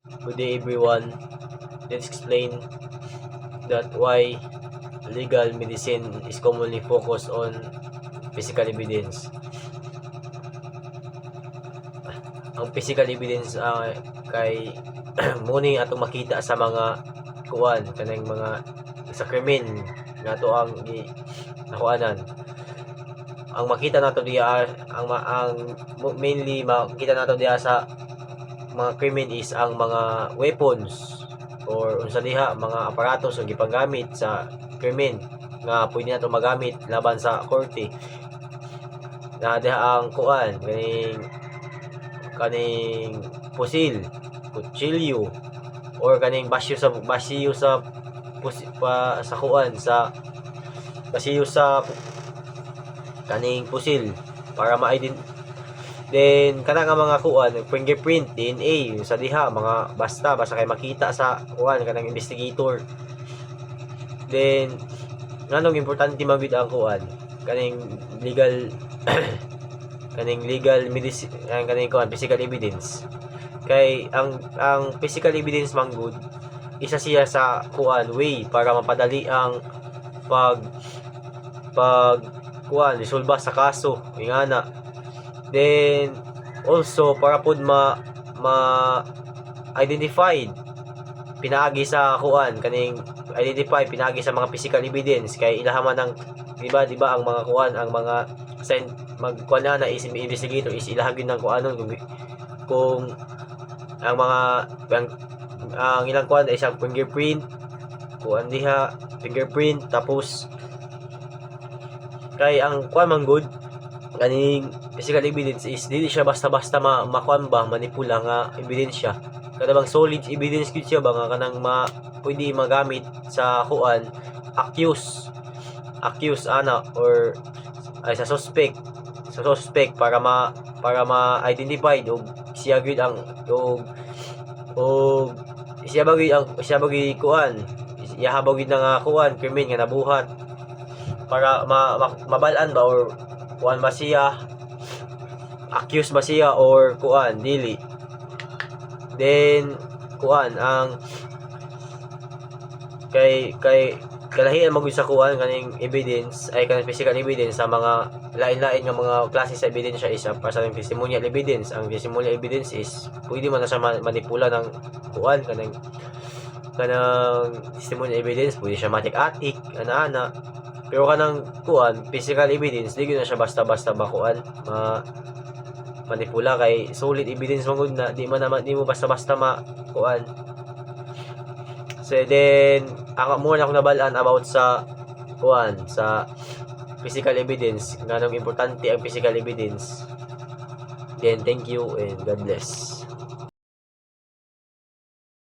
Good day everyone. Let's explain that why legal medicine is commonly focused on physical evidence. Ang physical evidence kay muni atong makita sa mga kuan kanang mga sa krimen nato ang nakuanan. Ang makita nato diya ang mainly makita nato diya sa mga krimen is ang mga weapons or unsa diha mga aparatos nga gipagamit sa krimen nga pwede nato magamit laban sa korte. Na diha ang kuan kaning pusil, kutsilyo or kaning basiyo sa kuan sa basiyo sa kaning pusil para then kana nga mga kuan fingerprint, DNA sa diha mga basta kay makita sa kuan kanang investigator. Then nganong importante magud ang kuan kaning legal kaning legal medicine kaning kuan physical evidence kay ang physical evidence manggod isa siya sa kuan way para mapadali ang kuan resolba sa kaso ingana. Then also para pud identified pinaagi sa kuan kaning identify pinaagi sa mga physical evidence kay ilahaman ng di ba ang mga kuan ang mga magkuan na is investigator is ilahagin ng kuanon kung ang mga ang ilang kuan ay isang fingerprint kuan diha fingerprint tapos kay ang kuan man good kaning physical evidence is dili siya basta-basta makuan ba manipula nga ebidensya kada bang solid evidence gid siya ba nga kanang pwede magamit sa kuan accuse or ay sa suspect para ma-identify og siya gid ang siya bagay kuan siya habag gid nga kuan krimen nga nabuhat para mabalaan ba or kuan ba siya accuse ba siya or kuan dili. Then kuan ang kay kalahian magud sa kuan kaning evidence ay kanang physical evidence sa mga lain-lain nga mga klase sa ebidensya is para sa testimonial evidence. Ang testimonial evidence is pwede man na siya manipula ng kuan kanang testimonial evidence pwede siya matik-atik ana pero kanang kuan physical evidence di gyud na siya basta-basta makuan manipula kay solid evidence magud na di mo basta-basta makuan. So then ako muna nabalaan about sa kuan sa physical evidence nganong importante ang physical evidence. Then thank you and God bless.